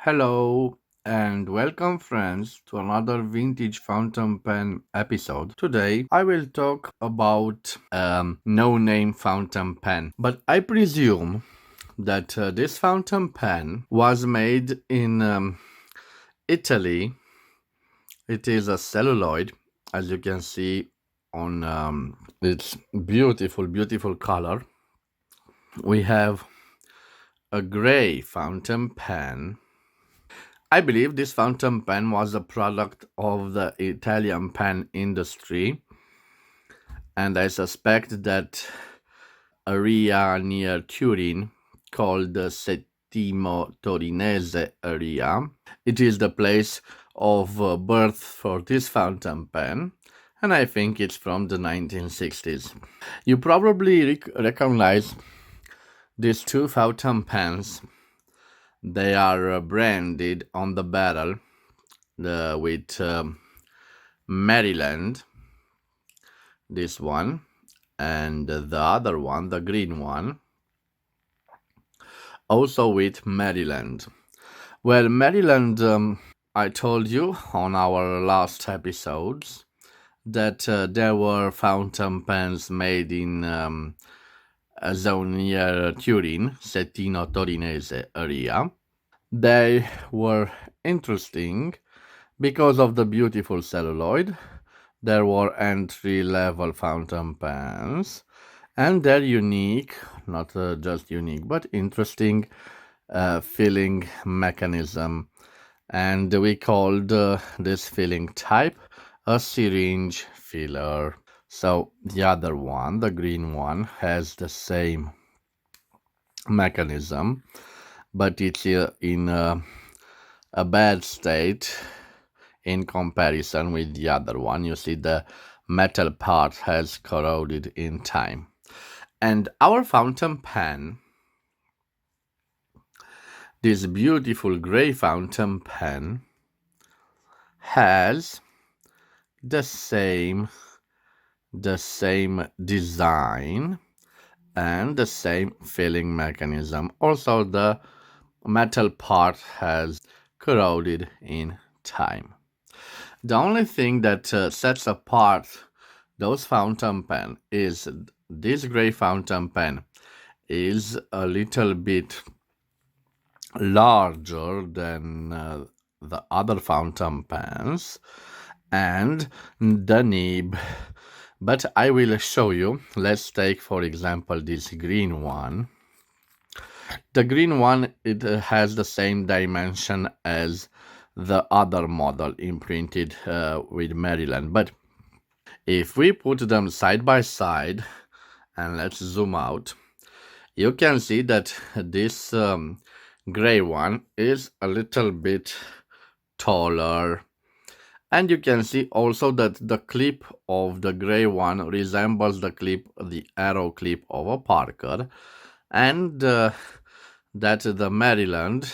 Hello and welcome, friends, to another vintage fountain pen episode. Today, I will talk about no name fountain pen, but I presume that this fountain pen was made in Italy. It is a celluloid, as you can see on its beautiful color. We have a gray fountain pen. I believe this fountain pen was a product of the Italian pen industry, and I suspect that area near Turin, called the Settimo Torinese area, it is the place of birth for this fountain pen, and I think it's from the 1960s. You probably recognize these two fountain pens. They are branded on the barrel with Maryland, this one, and the other one, the green one, also with Maryland. Well, Maryland, I told you on our last episodes that there were fountain pens made in a zone near Turin, Settino Torinese area. They were interesting because of the beautiful celluloid. There were entry level fountain pens, and they're unique, not just unique, but interesting filling mechanism. And we called this filling type a syringe filler. So the other one, the green one, has the same mechanism, but it's in a bad state in comparison with the other one. You see, the metal part has corroded in time. And our fountain pen, this beautiful gray fountain pen, has the same design and the same filling mechanism. Also, the metal part has corroded in time. The only thing that sets apart those fountain pen is this gray fountain pen is a little bit larger than the other fountain pens, and the nib. But I will show you. Let's take, for example, this green one. The green one, it has the same dimension as the other model imprinted with Maryland. But if we put them side by side, and let's zoom out, you can see that this gray one is a little bit taller. And you can see also that the clip of the gray one resembles the arrow clip of a Parker, and that the Maryland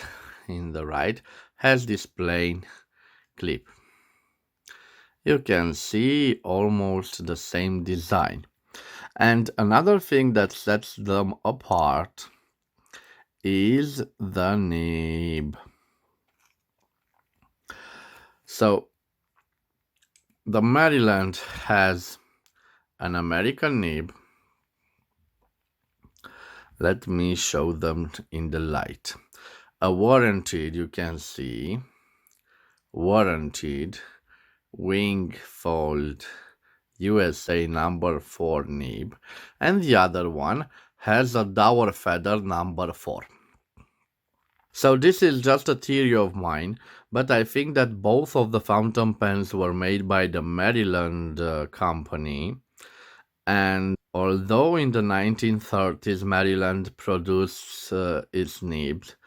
in the right has this plain clip. You can see almost the same design. And another thing that sets them apart is the nib. So the Maryland has an American nib. Let me show them in the light. A warranted, you can see, warranted Wingfold USA number 4 nib, and the other one has a Dauer Feder number 4. So this is just a theory of mine, but I think that both of the fountain pens were made by the Maryland company. And although in the 1930s Maryland produced its nibs,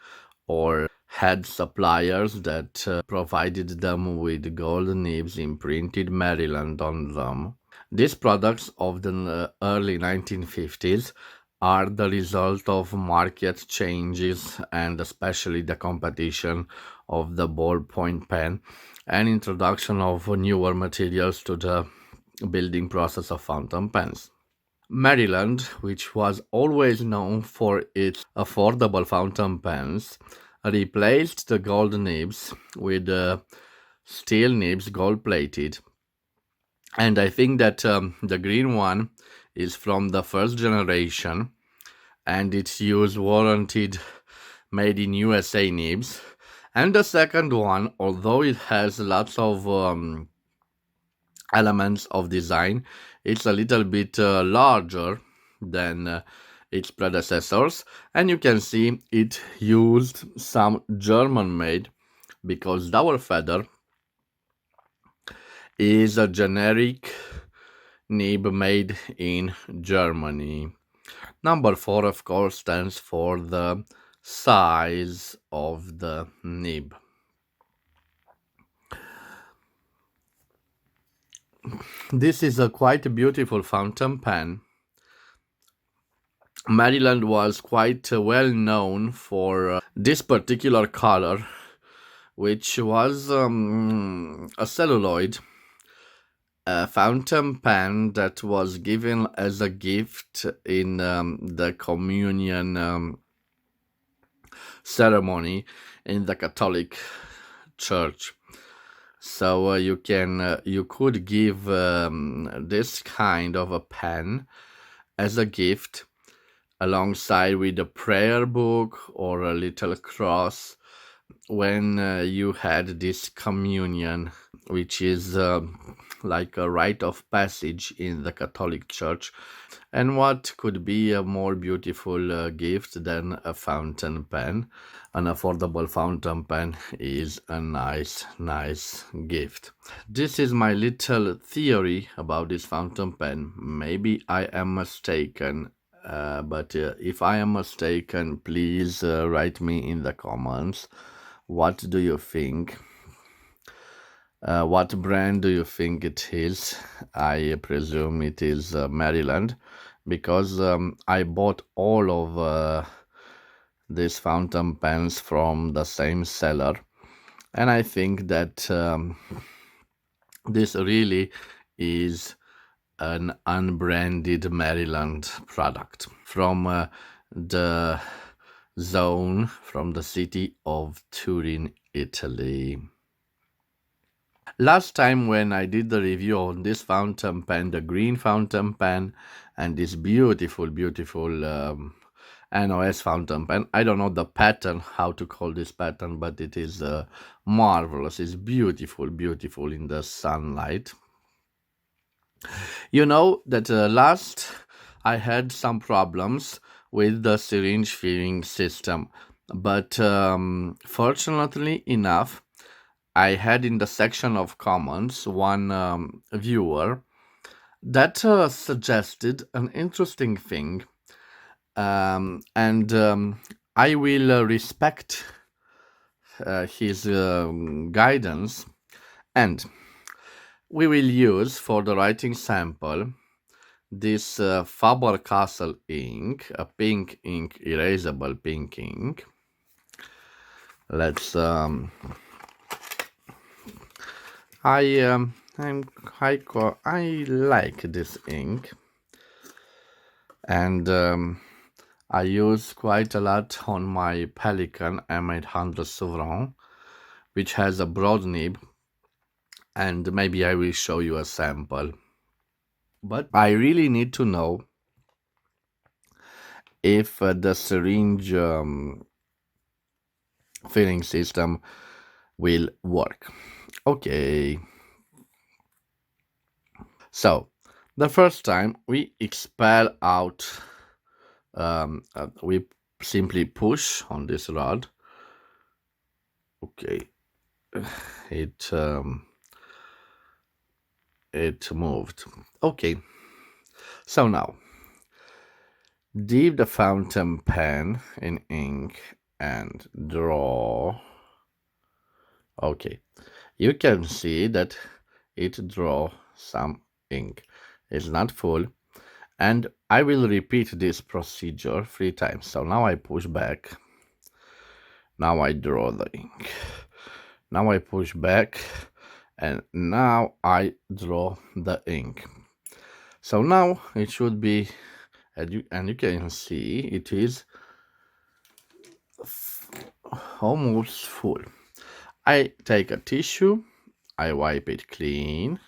or had suppliers that provided them with gold nibs imprinted Maryland on them, these products of the early 1950s are the result of market changes, and especially the competition of the ballpoint pen and introduction of newer materials to the building process of fountain pens. Maryland, which was always known for its affordable fountain pens, replaced the gold nibs with steel nibs, gold plated. And I think that the green one is from the first generation, and it's used warranted made in USA nibs. And the second one, although it has lots of elements of design, it's a little bit larger than its predecessors, and you can see it used some German made, because Dauer Feder is a generic nib made in Germany. Number 4, of course, stands for the size of the nib. This is a quite beautiful fountain pen. Maryland was quite well known for this particular color, which was a celluloid fountain pen that was given as a gift in the communion ceremony in the Catholic Church. So you could give this kind of a pen as a gift alongside with a prayer book or a little cross when you had this communion, which is like a rite of passage in the Catholic Church. And what could be a more beautiful gift than a fountain pen? An affordable fountain pen is a nice gift. This is my little theory about this fountain pen. Maybe I am mistaken, but if I am mistaken, please write me in the comments. What do you think? What brand do you think it is? I presume it is Maryland, because I bought all of these fountain pens from the same seller, and I think that this really is an unbranded Maryland product from the zone, from the city of Turin, Italy. Last time when I did the review on this fountain pen, the green fountain pen, and this beautiful NOS fountain pen, I don't know the pattern, how to call this pattern, but it is marvelous. It's beautiful in the sunlight. You know that last I had some problems with the syringe filling system, but fortunately enough, I had in the section of comments one viewer that suggested an interesting thing, and I will respect his guidance, and we will use for the writing sample this Faber-Castell ink, a pink ink, erasable pink ink. Let's I like this ink, and I use quite a lot on my Pelican M800 Souverain, which has a broad nib, and maybe I will show you a sample. But I really need to know if the syringe filling system will work. Okay. So, the first time we expel out, we simply push on this rod. Okay, it moved. Okay, so now dip the fountain pen in ink and draw. Okay, you can see that it draw some ink. It's not full, and I will repeat this procedure 3 times. So now I push back, now I draw the ink, now I push back, and now I draw the ink. So now it should be, and you can see it is almost full. I take a tissue, I wipe it clean,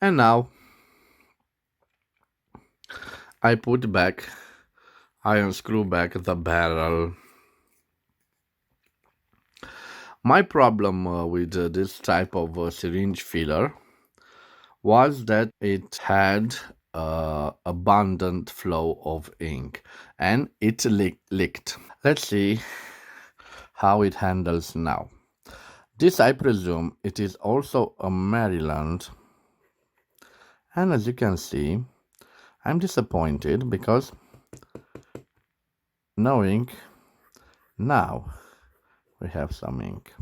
and now I unscrew back the barrel. My problem with this type of syringe filler was that it had abundant flow of ink and it leaked. Let's see how it handles now. This, I presume, it is also a Maryland, and as you can see, I'm disappointed because no ink. Now we have some ink.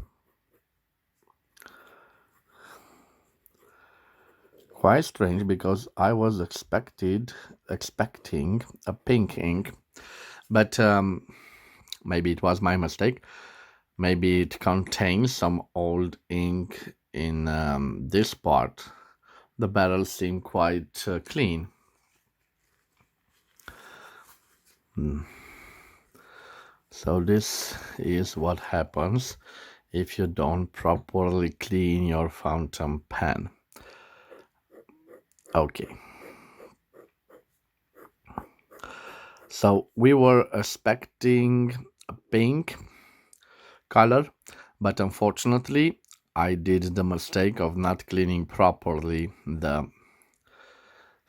Quite strange because I was expecting a pink ink, but maybe it was my mistake. Maybe it contains some old ink in this part. The barrel seemed quite clean. So this is what happens if you don't properly clean your fountain pen. Okay. So we were expecting a pink color, but unfortunately I did the mistake of not cleaning properly the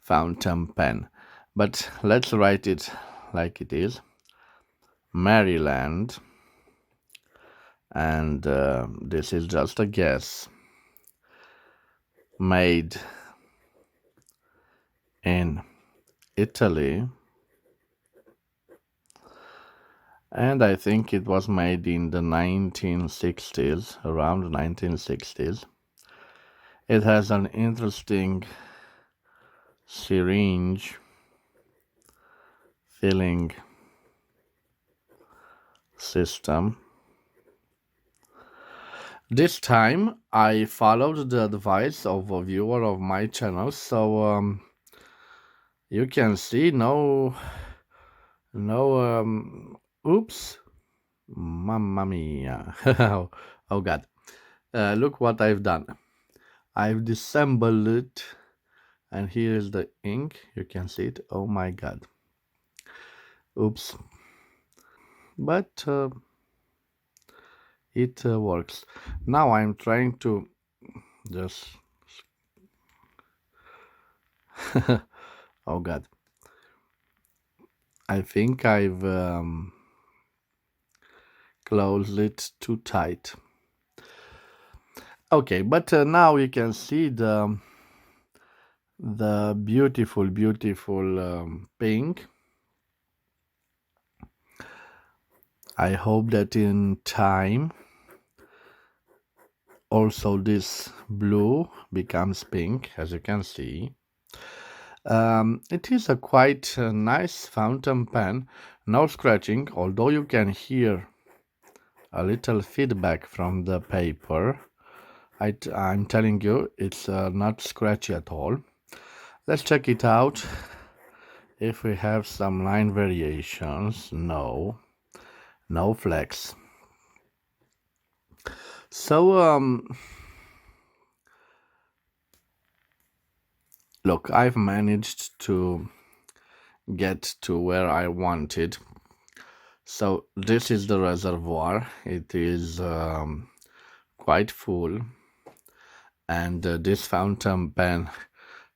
fountain pen. But let's write it like it is. Maryland, and this is just a guess. Made in Italy, and I think it was made in the 1960s, around 1960s. It has an interesting syringe filling system. This time I followed the advice of a viewer of my channel, so you can see no oops, mamma mia. Oh god, look what I've done. I've disassembled it, and here is the ink. You can see it. Oh my god, oops. But it works. Now I'm trying to just oh god, I think I've closed it too tight. Okay, but now you can see the beautiful pink. I hope that in time also this blue becomes pink, as you can see. It is a quite nice fountain pen, no scratching, although you can hear a little feedback from the paper. I'm telling you, it's not scratchy at all. Let's check it out if we have some line variations. No flex. So look, I've managed to get to where I wanted. So this is the reservoir. It is quite full, and this fountain pen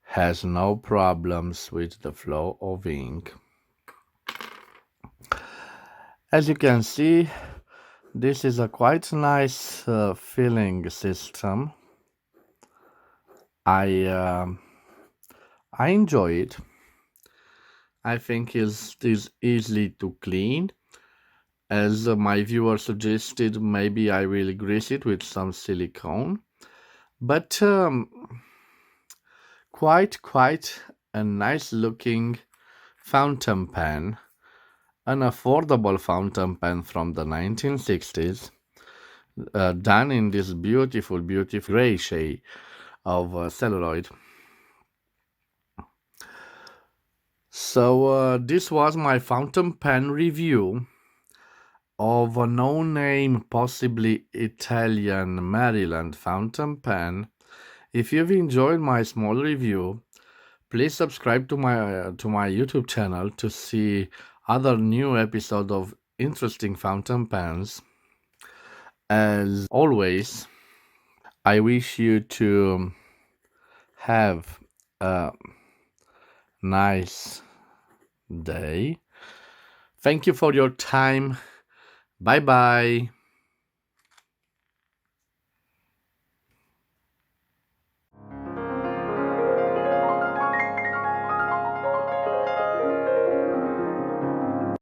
has no problems with the flow of ink. As you can see, this is a quite nice filling system. I enjoy it. I think it is easy to clean. As my viewer suggested, maybe I will grease it with some silicone. But quite a nice looking fountain pen, an affordable fountain pen from the 1960s, done in this beautiful gray shade of celluloid. So this was my fountain pen review of a no-name, possibly Italian Maryland fountain pen. If you've enjoyed my small review, please subscribe to my YouTube channel to see other new episodes of interesting fountain pens. As always, I wish you to have a nice day. Thank you for your time. Bye bye.